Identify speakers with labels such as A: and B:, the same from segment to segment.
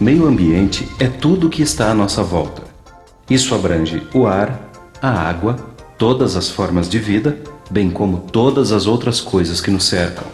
A: Meio ambiente é tudo o que está à nossa volta. Isso abrange o ar, a água, todas as formas de vida, bem como todas as outras coisas que nos cercam.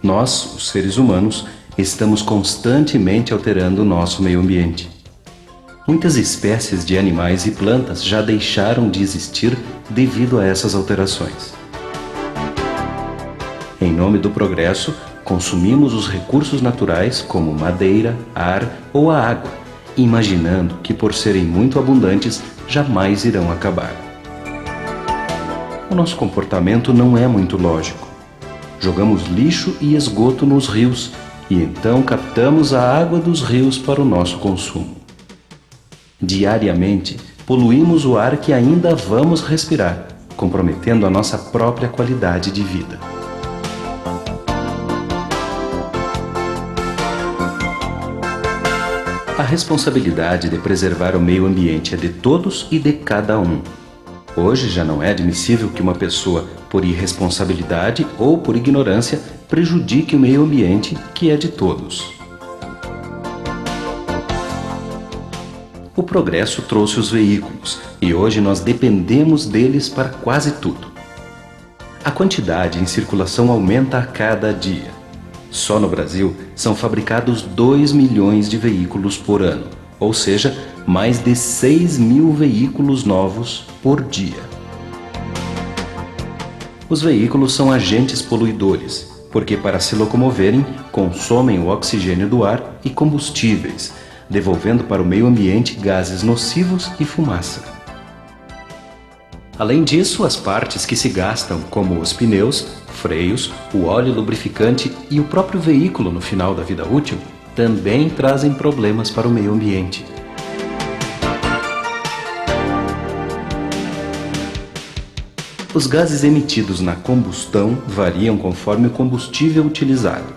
A: Nós, os seres humanos, estamos constantemente alterando o nosso meio ambiente. Muitas espécies de animais e plantas já deixaram de existir devido a essas alterações. Em nome do progresso, consumimos os recursos naturais como madeira, ar ou a água, imaginando que por serem muito abundantes, jamais irão acabar. O nosso comportamento não é muito lógico. Jogamos lixo e esgoto nos rios e então captamos a água dos rios para o nosso consumo. Diariamente, poluímos o ar que ainda vamos respirar, comprometendo a nossa própria qualidade de vida. A responsabilidade de preservar o meio ambiente é de todos e de cada um. Hoje já não é admissível que uma pessoa, por irresponsabilidade ou por ignorância, prejudique o meio ambiente, que é de todos. O progresso trouxe os veículos e hoje nós dependemos deles para quase tudo. A quantidade em circulação aumenta a cada dia. Só no Brasil são fabricados 2 milhões de veículos por ano, ou seja, mais de 6 mil veículos novos por dia. Os veículos são agentes poluidores, porque para se locomoverem, consomem o oxigênio do ar e combustíveis, devolvendo para o meio ambiente gases nocivos e fumaça. Além disso, as partes que se gastam, como os pneus, freios, o óleo lubrificante e o próprio veículo no final da vida útil, também trazem problemas para o meio ambiente. Os gases emitidos na combustão variam conforme o combustível utilizado.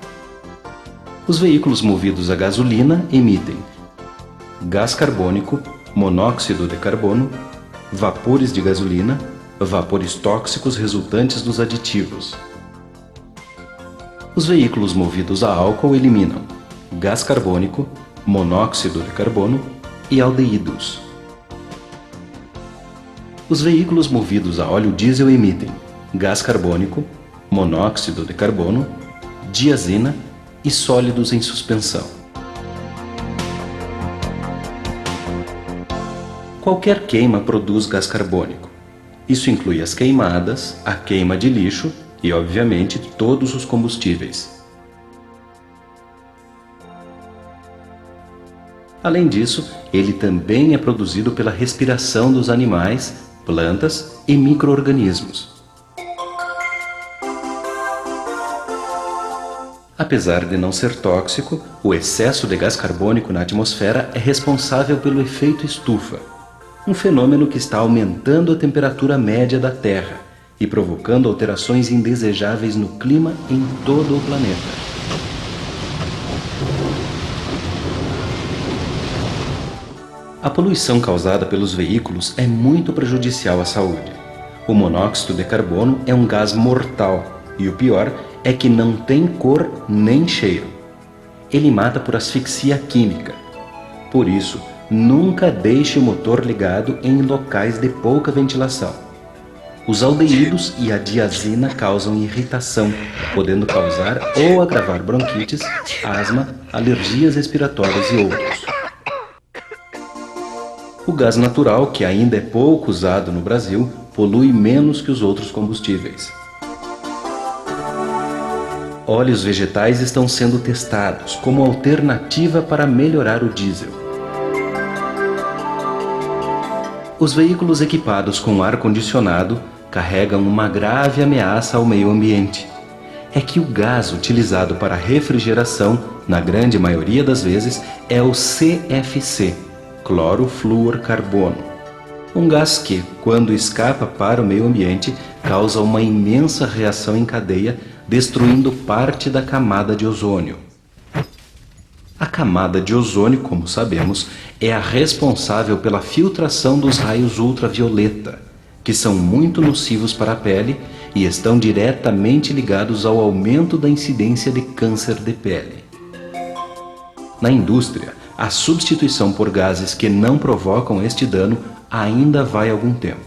A: Os veículos movidos a gasolina emitem gás carbônico, monóxido de carbono, vapores de gasolina, vapores tóxicos resultantes dos aditivos. Os veículos movidos a álcool eliminam gás carbônico, monóxido de carbono e aldeídos. Os veículos movidos a óleo diesel emitem gás carbônico, monóxido de carbono, diazina e sólidos em suspensão. Qualquer queima produz gás carbônico. Isso inclui as queimadas, a queima de lixo e, obviamente, todos os combustíveis. Além disso, ele também é produzido pela respiração dos animais, plantas e micro-organismos. Apesar de não ser tóxico, o excesso de gás carbônico na atmosfera é responsável pelo efeito estufa, um fenômeno que está aumentando a temperatura média da Terra e provocando alterações indesejáveis no clima em todo o planeta. A poluição causada pelos veículos é muito prejudicial à saúde. O monóxido de carbono é um gás mortal e o pior é que não tem cor nem cheiro. Ele mata por asfixia química. Por isso, nunca deixe o motor ligado em locais de pouca ventilação. Os aldeídos e a diazina causam irritação, podendo causar ou agravar bronquites, asma, alergias respiratórias e outros. O gás natural, que ainda é pouco usado no Brasil, polui menos que os outros combustíveis. Óleos vegetais estão sendo testados como alternativa para melhorar o diesel. Os veículos equipados com ar-condicionado carregam uma grave ameaça ao meio ambiente. É que o gás utilizado para refrigeração, na grande maioria das vezes, é o CFC, clorofluorcarbono. Um gás que, quando escapa para o meio ambiente, causa uma imensa reação em cadeia, destruindo parte da camada de ozônio. A camada de ozônio, como sabemos, é a responsável pela filtração dos raios ultravioleta, que são muito nocivos para a pele e estão diretamente ligados ao aumento da incidência de câncer de pele. Na indústria, a substituição por gases que não provocam este dano ainda vai algum tempo.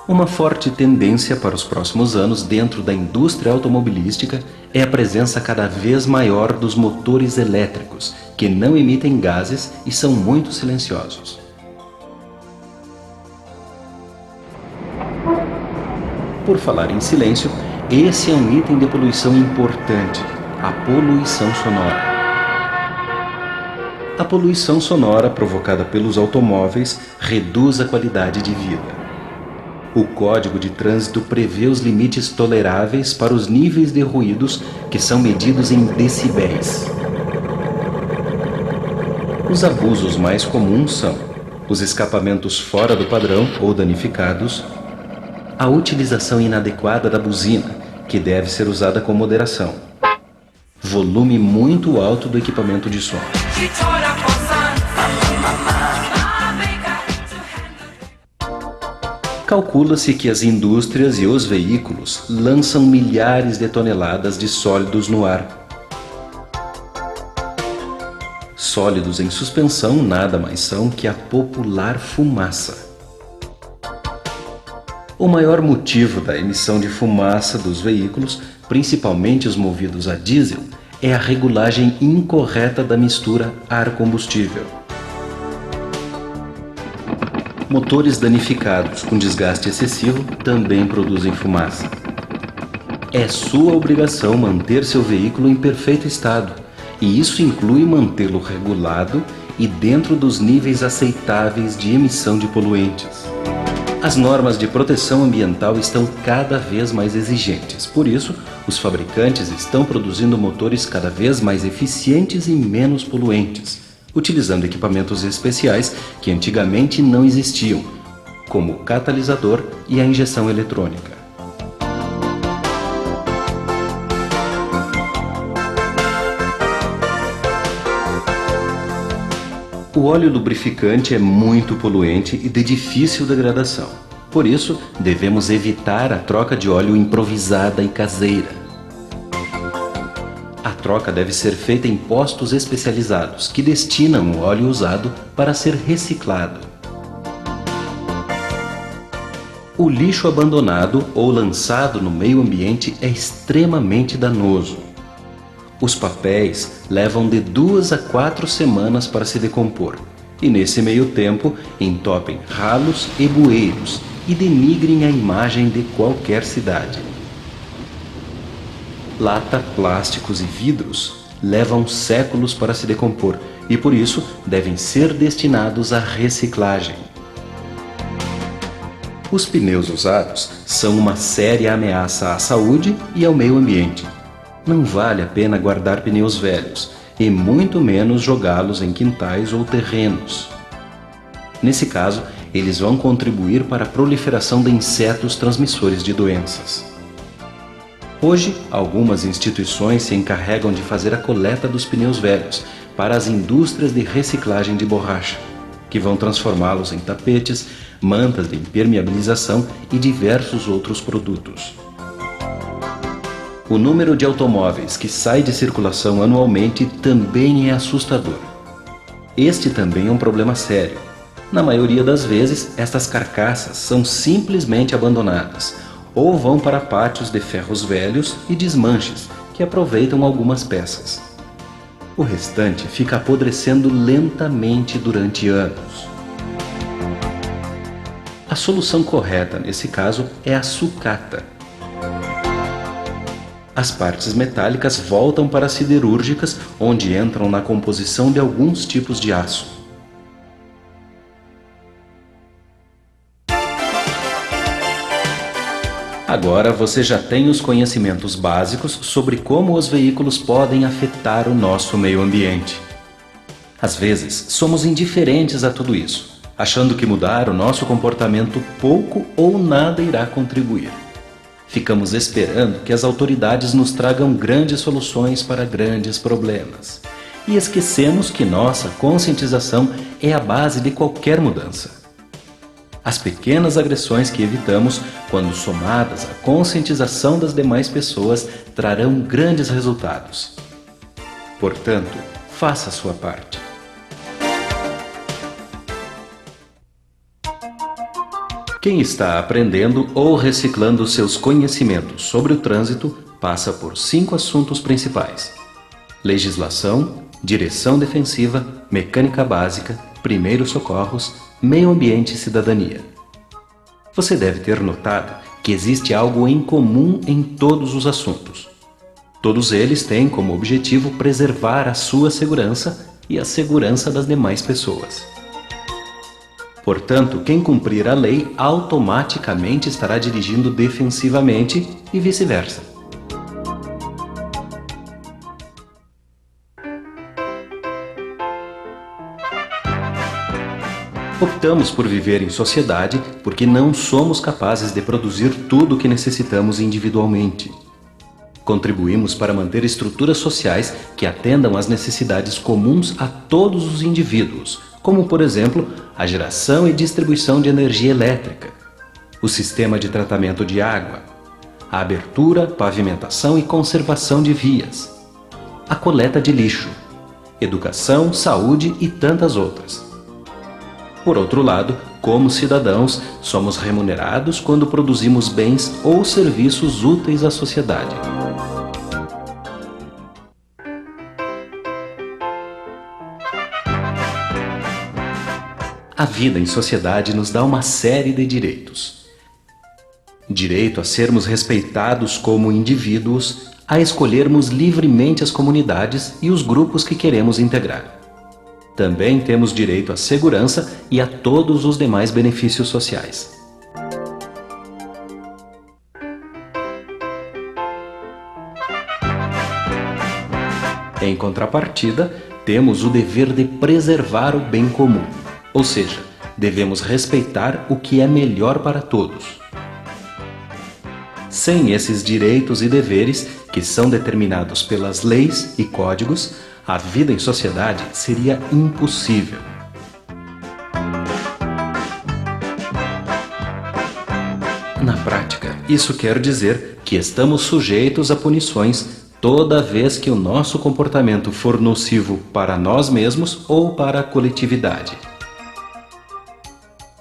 A: Uma forte tendência para os próximos anos dentro da indústria automobilística é a presença cada vez maior dos motores elétricos, que não emitem gases e são muito silenciosos. Por falar em silêncio, esse é um item de poluição importante, a poluição sonora. A poluição sonora provocada pelos automóveis reduz a qualidade de vida. O Código de Trânsito prevê os limites toleráveis para os níveis de ruídos que são medidos em decibéis. Os abusos mais comuns são os escapamentos fora do padrão ou danificados, a utilização inadequada da buzina, que deve ser usada com moderação, volume muito alto do equipamento de som. Calcula-se que as indústrias e os veículos lançam milhares de toneladas de sólidos no ar. Sólidos em suspensão nada mais são que a popular fumaça. O maior motivo da emissão de fumaça dos veículos, principalmente os movidos a diesel, é a regulagem incorreta da mistura ar-combustível. Motores danificados com desgaste excessivo também produzem fumaça. É sua obrigação manter seu veículo em perfeito estado, e isso inclui mantê-lo regulado e dentro dos níveis aceitáveis de emissão de poluentes. As normas de proteção ambiental estão cada vez mais exigentes, por isso, os fabricantes estão produzindo motores cada vez mais eficientes e menos poluentes, utilizando equipamentos especiais que antigamente não existiam, como o catalisador e a injeção eletrônica. O óleo lubrificante é muito poluente e de difícil degradação. Por isso, devemos evitar a troca de óleo improvisada e caseira. A troca deve ser feita em postos especializados que destinam o óleo usado para ser reciclado. O lixo abandonado ou lançado no meio ambiente é extremamente danoso. Os papéis levam de 2 a 4 semanas para se decompor e, nesse meio tempo, entopem ralos e bueiros e denigrem a imagem de qualquer cidade. Lata, plásticos e vidros levam séculos para se decompor e, por isso, devem ser destinados à reciclagem. Os pneus usados são uma séria ameaça à saúde e ao meio ambiente. Não vale a pena guardar pneus velhos e muito menos jogá-los em quintais ou terrenos. Nesse caso, eles vão contribuir para a proliferação de insetos transmissores de doenças. Hoje, algumas instituições se encarregam de fazer a coleta dos pneus velhos para as indústrias de reciclagem de borracha, que vão transformá-los em tapetes, mantas de impermeabilização e diversos outros produtos. O número de automóveis que sai de circulação anualmente também é assustador. Este também é um problema sério. Na maioria das vezes, estas carcaças são simplesmente abandonadas ou vão para pátios de ferros velhos e desmanches, que aproveitam algumas peças. O restante fica apodrecendo lentamente durante anos. A solução correta nesse caso é a sucata. As partes metálicas voltam para as siderúrgicas, onde entram na composição de alguns tipos de aço. Agora você já tem os conhecimentos básicos sobre como os veículos podem afetar o nosso meio ambiente. Às vezes, somos indiferentes a tudo isso, achando que mudar o nosso comportamento pouco ou nada irá contribuir. Ficamos esperando que as autoridades nos tragam grandes soluções para grandes problemas. E esquecemos que nossa conscientização é a base de qualquer mudança. As pequenas agressões que evitamos, quando somadas à conscientização das demais pessoas, trarão grandes resultados. Portanto, faça a sua parte. Quem está aprendendo ou reciclando seus conhecimentos sobre o trânsito passa por 5 assuntos principais: legislação, direção defensiva, mecânica básica, primeiros socorros, meio ambiente e cidadania. Você deve ter notado que existe algo em comum em todos os assuntos. Todos eles têm como objetivo preservar a sua segurança e a segurança das demais pessoas. Portanto, quem cumprir a lei automaticamente estará dirigindo defensivamente e vice-versa. Optamos por viver em sociedade porque não somos capazes de produzir tudo o que necessitamos individualmente. Contribuímos para manter estruturas sociais que atendam às necessidades comuns a todos os indivíduos, como, por exemplo, a geração e distribuição de energia elétrica, o sistema de tratamento de água, a abertura, pavimentação e conservação de vias, a coleta de lixo, educação, saúde e tantas outras. Por outro lado, como cidadãos, somos remunerados quando produzimos bens ou serviços úteis à sociedade. A vida em sociedade nos dá uma série de direitos. Direito a sermos respeitados como indivíduos, a escolhermos livremente as comunidades e os grupos que queremos integrar. Também temos direito à segurança e a todos os demais benefícios sociais. Em contrapartida, temos o dever de preservar o bem comum. Ou seja, devemos respeitar o que é melhor para todos. Sem esses direitos e deveres, que são determinados pelas leis e códigos, a vida em sociedade seria impossível. Na prática, isso quer dizer que estamos sujeitos a punições toda vez que o nosso comportamento for nocivo para nós mesmos ou para a coletividade.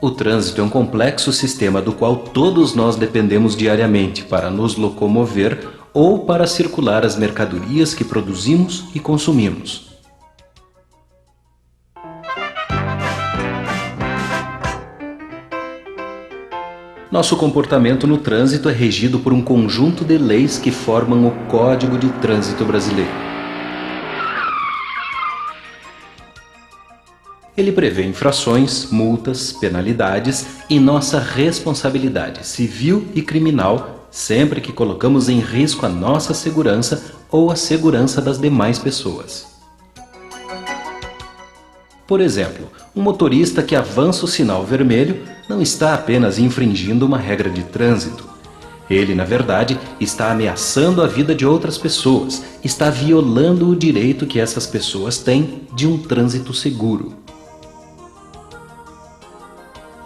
A: O trânsito é um complexo sistema do qual todos nós dependemos diariamente para nos locomover ou para circular as mercadorias que produzimos e consumimos. Nosso comportamento no trânsito é regido por um conjunto de leis que formam o Código de Trânsito Brasileiro. Ele prevê infrações, multas, penalidades e nossa responsabilidade civil e criminal sempre que colocamos em risco a nossa segurança ou a segurança das demais pessoas. Por exemplo, um motorista que avança o sinal vermelho não está apenas infringindo uma regra de trânsito. Ele, na verdade, está ameaçando a vida de outras pessoas, está violando o direito que essas pessoas têm de um trânsito seguro.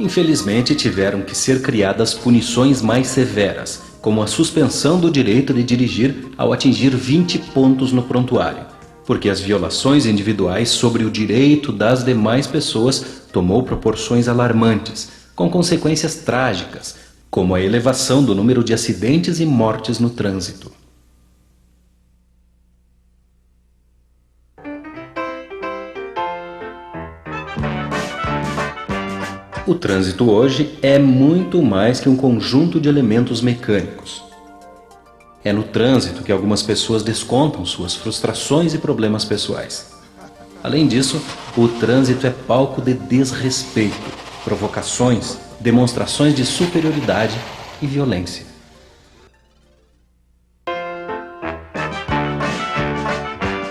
A: Infelizmente, tiveram que ser criadas punições mais severas, como a suspensão do direito de dirigir ao atingir 20 pontos no prontuário, porque as violações individuais sobre o direito das demais pessoas tomou proporções alarmantes, com consequências trágicas, como a elevação do número de acidentes e mortes no trânsito. O trânsito hoje é muito mais que um conjunto de elementos mecânicos. É no trânsito que algumas pessoas descontam suas frustrações e problemas pessoais. Além disso, o trânsito é palco de desrespeito, provocações, demonstrações de superioridade e violência.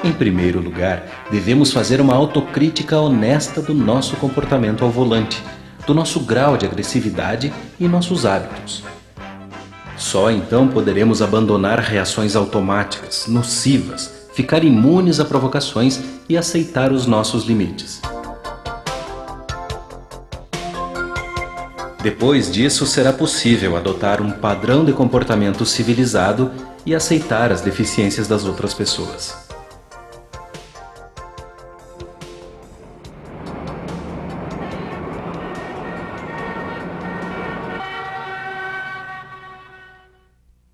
A: Em primeiro lugar, devemos fazer uma autocrítica honesta do nosso comportamento ao volante, do nosso grau de agressividade e nossos hábitos. Só então poderemos abandonar reações automáticas, nocivas, ficar imunes a provocações e aceitar os nossos limites. Depois disso, será possível adotar um padrão de comportamento civilizado e aceitar as deficiências das outras pessoas.